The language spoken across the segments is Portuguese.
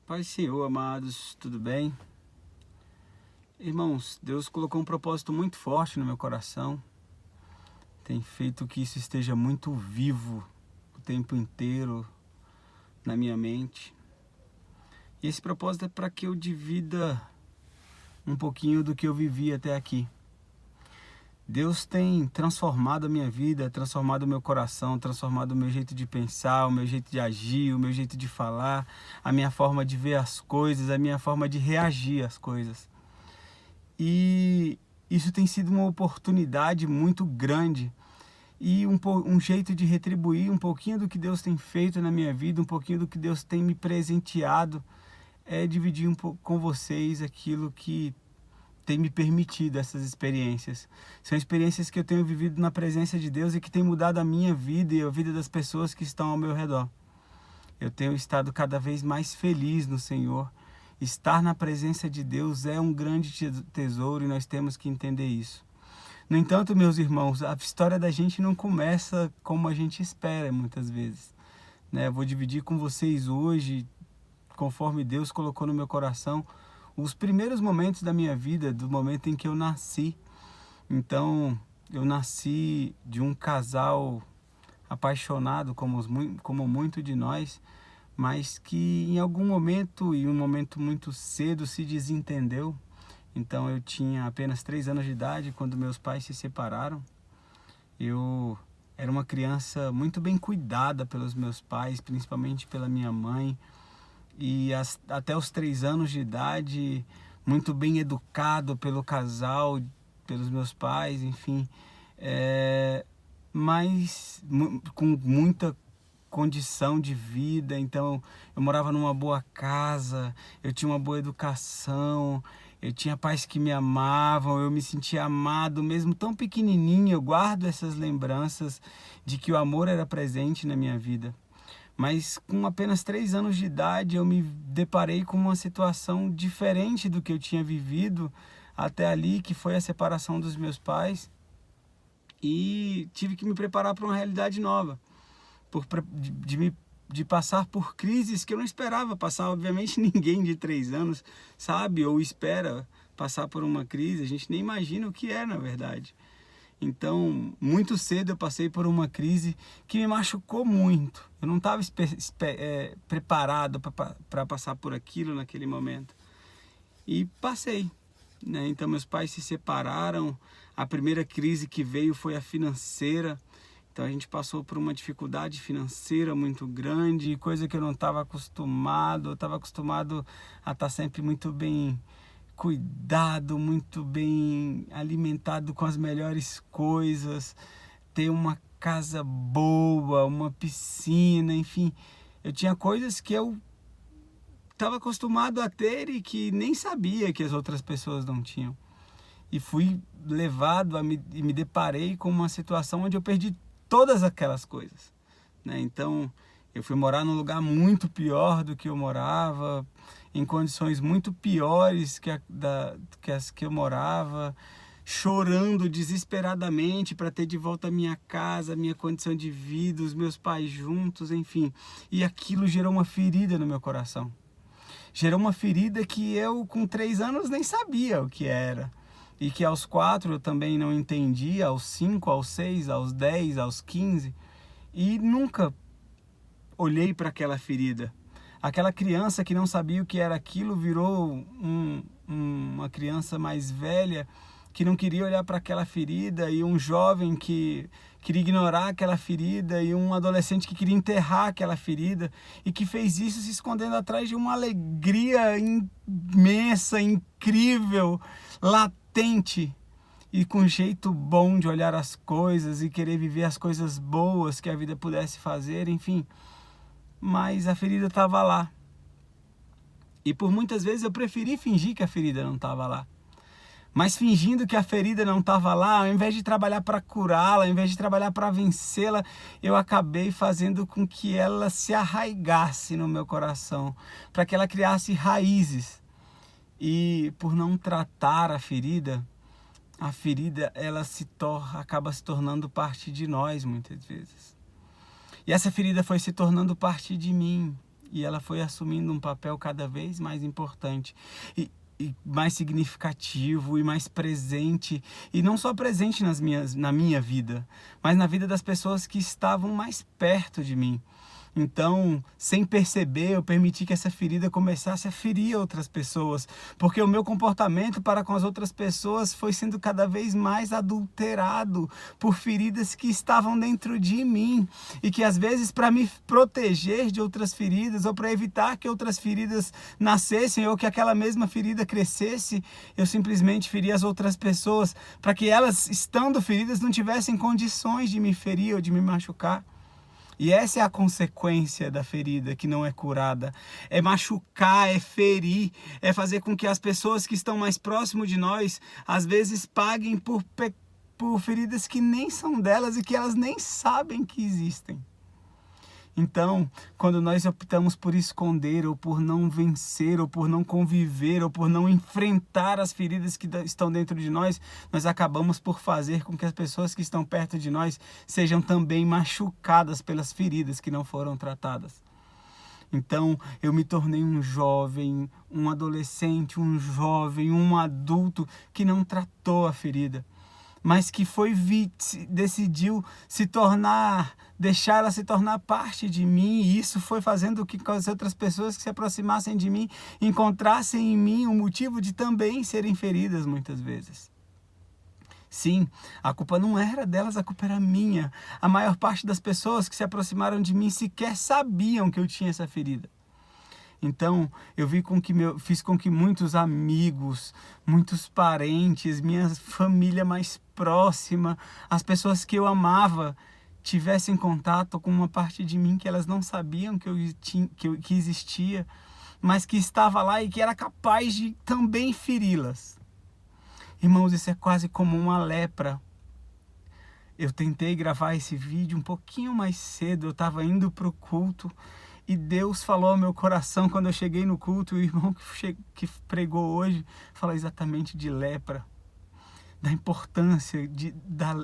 Pai Senhor, amados, tudo bem? Irmãos, Deus colocou um propósito muito forte no meu coração. Tem feito que isso esteja muito vivo o tempo inteiro na minha mente. E esse propósito é para que eu divida um pouquinho do que eu vivi até aqui. Deus tem transformado a minha vida, transformado o meu coração, transformado o meu jeito de pensar, o meu jeito de agir, o meu jeito de falar, a minha forma de ver as coisas, a minha forma de reagir às coisas. E isso tem sido uma oportunidade muito grande e um jeito de retribuir um pouquinho do que Deus tem feito na minha vida, um pouquinho do que Deus tem me presenteado, é dividir um pouco com vocês aquilo que tem me permitido essas experiências. São experiências que eu tenho vivido na presença de Deus e que tem mudado a minha vida e a vida das pessoas que estão ao meu redor. Eu tenho estado cada vez mais feliz no Senhor. Estar na presença de Deus é um grande tesouro e nós temos que entender isso. No entanto, meus irmãos, a história da gente não começa como a gente espera muitas vezes, né? Eu vou dividir com vocês hoje, conforme Deus colocou no meu coração, os primeiros momentos da minha vida, do momento em que eu nasci. Então, eu nasci de um casal apaixonado, como muito de nós, mas que em algum momento, e um momento muito cedo, se desentendeu. Então eu tinha apenas 3 anos de idade quando meus pais se separaram. Eu era uma criança muito bem cuidada pelos meus pais, principalmente pela minha mãe. E até os 3 anos de idade, muito bem educado pelo casal, pelos meus pais, enfim. Mas com muita condição de vida. Então eu morava numa boa casa, eu tinha uma boa educação, eu tinha pais que me amavam, eu me sentia amado mesmo tão pequenininho. Eu guardo essas lembranças de que o amor era presente na minha vida. Mas com apenas 3 anos de idade eu me deparei com uma situação diferente do que eu tinha vivido até ali, que foi a separação dos meus pais, e tive que me preparar para uma realidade nova, de passar por crises que eu não esperava passar. Obviamente ninguém de 3 anos sabe ou espera passar por uma crise, a gente nem imagina o que é na verdade. Então, muito cedo eu passei por uma crise que me machucou muito. Eu não estava preparado para passar por aquilo naquele momento. E passei, né? Então, meus pais se separaram. A primeira crise que veio foi a financeira. Então, a gente passou por uma dificuldade financeira muito grande, coisa que eu não estava acostumado. Eu estava acostumado a estar sempre muito bem cuidado, muito bem alimentado com as melhores coisas, ter uma casa boa, uma piscina, enfim. Eu tinha coisas que eu estava acostumado a ter e que nem sabia que as outras pessoas não tinham. E fui levado e me deparei com uma situação onde eu perdi todas aquelas coisas, né? Então, eu fui morar num lugar muito pior do que eu morava, em condições muito piores que as que eu morava, chorando desesperadamente para ter de volta a minha casa, a minha condição de vida, os meus pais juntos, enfim. E aquilo gerou uma ferida no meu coração. Gerou uma ferida que eu, com 3 anos, nem sabia o que era. E que aos 4 eu também não entendia, aos 5, aos 6, aos 10, aos 15. E nunca olhei para aquela ferida. Aquela criança que não sabia o que era aquilo virou uma criança mais velha que não queria olhar para aquela ferida, e um jovem que queria ignorar aquela ferida, e um adolescente que queria enterrar aquela ferida, e que fez isso se escondendo atrás de uma alegria imensa, incrível, latente, e com um jeito bom de olhar as coisas e querer viver as coisas boas que a vida pudesse fazer, enfim. Mas a ferida estava lá. E por muitas vezes eu preferi fingir que a ferida não estava lá. Mas fingindo que a ferida não estava lá, ao invés de trabalhar para curá-la, ao invés de trabalhar para vencê-la, eu acabei fazendo com que ela se arraigasse no meu coração, para que ela criasse raízes. E por não tratar a ferida ela acaba se tornando parte de nós muitas vezes. E essa ferida foi se tornando parte de mim. e ela foi assumindo um papel cada vez mais importante e mais significativo e mais presente, e não só presente na minha vida, mas na vida das pessoas que estavam mais perto de mim. Então, sem perceber, eu permiti que essa ferida começasse a ferir outras pessoas, porque o meu comportamento para com as outras pessoas foi sendo cada vez mais adulterado por feridas que estavam dentro de mim, e que às vezes, para me proteger de outras feridas, ou para evitar que outras feridas nascessem, ou que aquela mesma ferida crescesse, eu simplesmente feria as outras pessoas, para que elas, estando feridas, não tivessem condições de me ferir ou de me machucar. E essa é a consequência da ferida que não é curada. É machucar, é ferir, é fazer com que as pessoas que estão mais próximo de nós, às vezes paguem por feridas que nem são delas e que elas nem sabem que existem. Então, quando nós optamos por esconder, ou por não vencer, ou por não conviver, ou por não enfrentar as feridas que estão dentro de nós, nós acabamos por fazer com que as pessoas que estão perto de nós sejam também machucadas pelas feridas que não foram tratadas. Então, eu me tornei um jovem, um adolescente, um jovem, um adulto que não tratou a ferida, mas que decidiu deixar ela se tornar parte de mim, e isso foi fazendo que as outras pessoas que se aproximassem de mim encontrassem em mim um motivo de também serem feridas muitas vezes. Sim, a culpa não era delas, a culpa era minha. A maior parte das pessoas que se aproximaram de mim sequer sabiam que eu tinha essa ferida. Então, fiz com que muitos amigos, muitos parentes, minha família mais próxima, as pessoas que eu amava, tivessem contato com uma parte de mim que elas não sabiam que existia, mas que estava lá e que era capaz de também feri-las. Irmãos, isso é quase como uma lepra. Eu tentei gravar esse vídeo um pouquinho mais cedo, eu estava indo para o culto, e Deus falou ao meu coração quando eu cheguei no culto. O irmão que pregou hoje falou exatamente de lepra, da importância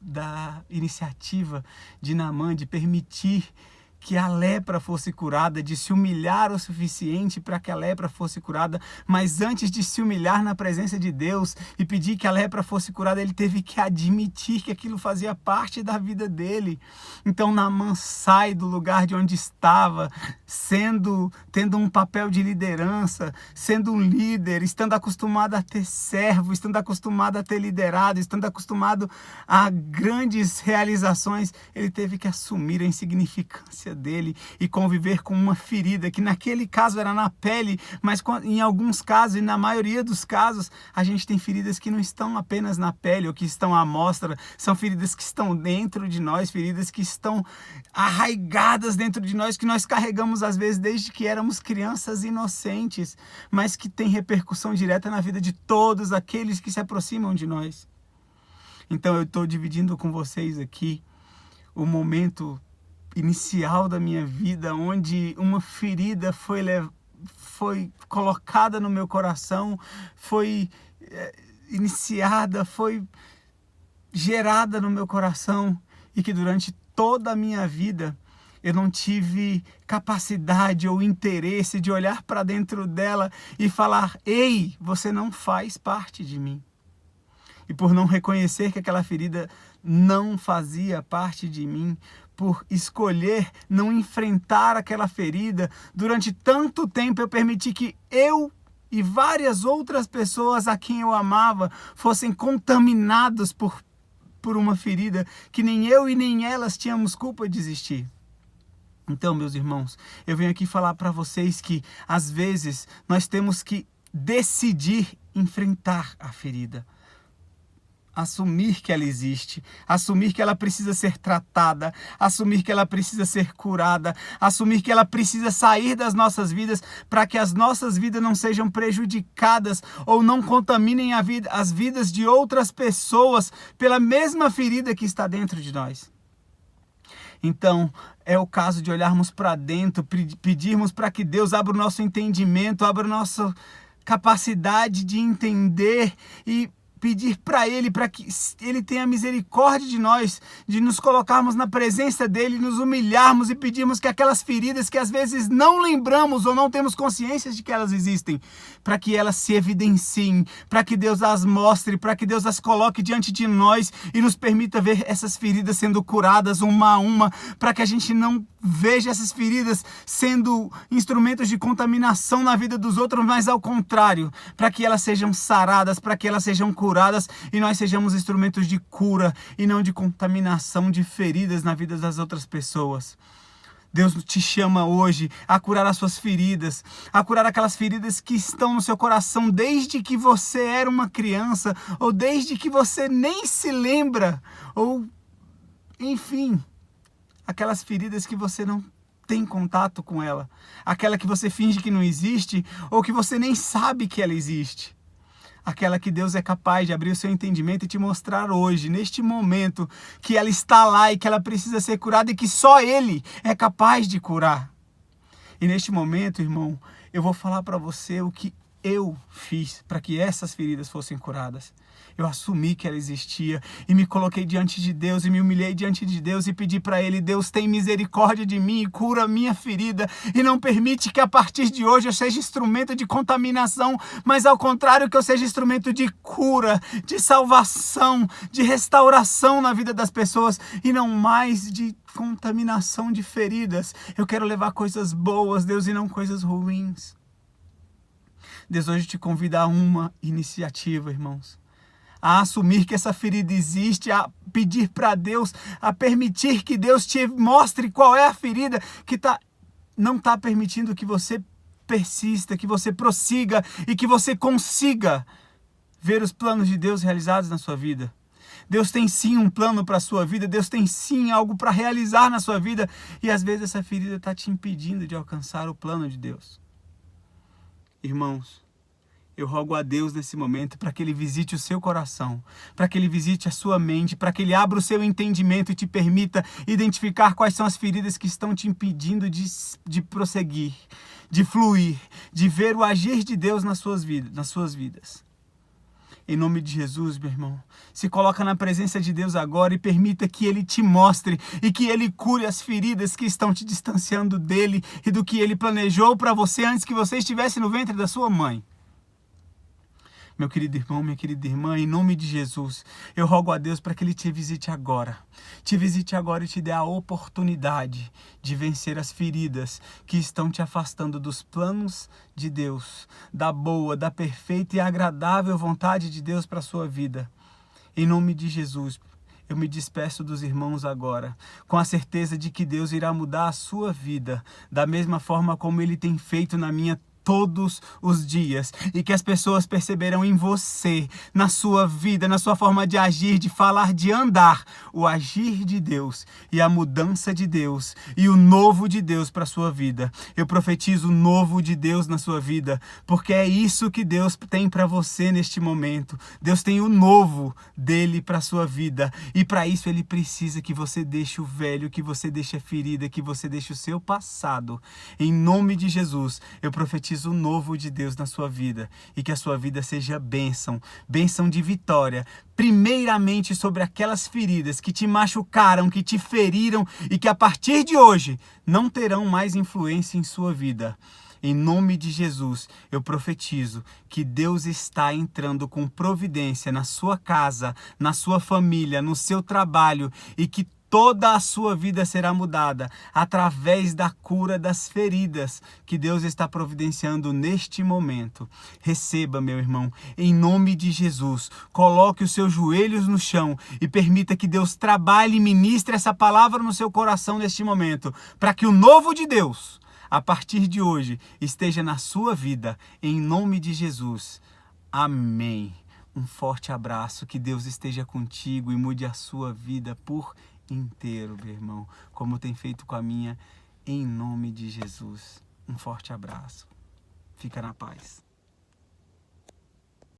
da iniciativa de Naamã de permitir que a lepra fosse curada, de se humilhar o suficiente para que a lepra fosse curada, mas antes de se humilhar na presença de Deus e pedir que a lepra fosse curada, ele teve que admitir que aquilo fazia parte da vida dele. Então Naamã sai do lugar de onde estava, tendo um papel de liderança, sendo um líder, estando acostumado a ter servo, estando acostumado a ter liderado, estando acostumado a grandes realizações, ele teve que assumir a insignificância dele e conviver com uma ferida que naquele caso era na pele, mas em alguns casos, e na maioria dos casos, a gente tem feridas que não estão apenas na pele ou que estão à mostra, são feridas que estão dentro de nós, feridas que estão arraigadas dentro de nós, que nós carregamos às vezes desde que éramos crianças inocentes, mas que tem repercussão direta na vida de todos aqueles que se aproximam de nós. Então eu estou dividindo com vocês aqui o momento inicial da minha vida, onde uma ferida foi colocada no meu coração, foi iniciada, foi gerada no meu coração, e que durante toda a minha vida eu não tive capacidade ou interesse de olhar para dentro dela e falar: ei, você não faz parte de mim. E por não reconhecer que aquela ferida não fazia parte de mim, por escolher não enfrentar aquela ferida, durante tanto tempo eu permiti que eu e várias outras pessoas a quem eu amava fossem contaminados por uma ferida que nem eu e nem elas tínhamos culpa de existir. Então, meus irmãos, eu venho aqui falar para vocês que às vezes nós temos que decidir enfrentar a ferida. Assumir que ela existe, assumir que ela precisa ser tratada, assumir que ela precisa ser curada, assumir que ela precisa sair das nossas vidas para que as nossas vidas não sejam prejudicadas ou não contaminem as vidas de outras pessoas pela mesma ferida que está dentro de nós. Então, é o caso de olharmos para dentro, pedirmos para que Deus abra o nosso entendimento, abra a nossa capacidade de entender e pedir para Ele, para que Ele tenha misericórdia de nós, de nos colocarmos na presença dEle, nos humilharmos e pedirmos que aquelas feridas que às vezes não lembramos ou não temos consciência de que elas existem, para que elas se evidenciem, para que Deus as mostre, para que Deus as coloque diante de nós e nos permita ver essas feridas sendo curadas uma a uma, para que a gente não veja essas feridas sendo instrumentos de contaminação na vida dos outros, mas ao contrário, para que elas sejam saradas, para que elas sejam curadas e nós sejamos instrumentos de cura e não de contaminação de feridas na vida das outras pessoas. Deus te chama hoje a curar as suas feridas, a curar aquelas feridas que estão no seu coração desde que você era uma criança, ou desde que você nem se lembra, ou enfim, aquelas feridas que você não tem contato com ela, aquela que você finge que não existe, ou que você nem sabe que ela existe. Aquela que Deus é capaz de abrir o seu entendimento e te mostrar hoje, neste momento, que ela está lá e que ela precisa ser curada e que só Ele é capaz de curar. E neste momento, irmão, eu vou falar para você o que eu fiz para que essas feridas fossem curadas. Eu assumi que ela existia e me coloquei diante de Deus e me humilhei diante de Deus e pedi para Ele: Deus, tem misericórdia de mim e cura a minha ferida e não permite que a partir de hoje eu seja instrumento de contaminação, mas ao contrário, que eu seja instrumento de cura, de salvação, de restauração na vida das pessoas e não mais de contaminação de feridas. Eu quero levar coisas boas, Deus, e não coisas ruins. Deus hoje te convida a uma iniciativa, irmãos. A assumir que essa ferida existe, a pedir para Deus, a permitir que Deus te mostre qual é a ferida que não está permitindo que você persista, que você prossiga e que você consiga ver os planos de Deus realizados na sua vida. Deus tem sim um plano para a sua vida, Deus tem sim algo para realizar na sua vida e às vezes essa ferida está te impedindo de alcançar o plano de Deus. Irmãos, eu rogo a Deus nesse momento para que Ele visite o seu coração, para que Ele visite a sua mente, para que Ele abra o seu entendimento e te permita identificar quais são as feridas que estão te impedindo de prosseguir, de fluir, de ver o agir de Deus nas suas vidas. Em nome de Jesus, meu irmão, se coloca na presença de Deus agora e permita que Ele te mostre e que Ele cure as feridas que estão te distanciando dEle e do que Ele planejou para você antes que você estivesse no ventre da sua mãe. Meu querido irmão, minha querida irmã, em nome de Jesus, eu rogo a Deus para que Ele te visite agora. Te visite agora e te dê a oportunidade de vencer as feridas que estão te afastando dos planos de Deus, da boa, da perfeita e agradável vontade de Deus para a sua vida. Em nome de Jesus, eu me despeço dos irmãos agora, com a certeza de que Deus irá mudar a sua vida, da mesma forma como Ele tem feito na minha todos os dias, e que as pessoas perceberão em você, na sua vida, na sua forma de agir, de falar, de andar, o agir de Deus e a mudança de Deus e o novo de Deus para a sua vida. Eu profetizo o novo de Deus na sua vida, porque é isso que Deus tem para você neste momento. Deus tem o novo dele para a sua vida, e para isso Ele precisa que você deixe o velho, que você deixe a ferida, que você deixe o seu passado. Em nome de Jesus, eu profetizo o novo de Deus na sua vida, e que a sua vida seja bênção, bênção de vitória, primeiramente sobre aquelas feridas que te machucaram, que te feriram e que a partir de hoje não terão mais influência em sua vida. Em nome de Jesus, eu profetizo que Deus está entrando com providência na sua casa, na sua família, no seu trabalho, e que toda a sua vida será mudada através da cura das feridas que Deus está providenciando neste momento. Receba, meu irmão, em nome de Jesus. Coloque os seus joelhos no chão e permita que Deus trabalhe e ministre essa palavra no seu coração neste momento, para que o novo de Deus, a partir de hoje, esteja na sua vida, em nome de Jesus. Amém. Um forte abraço, que Deus esteja contigo e mude a sua vida por inteiro, meu irmão, como tem feito com a minha, em nome de Jesus. Um forte abraço. Fica na paz.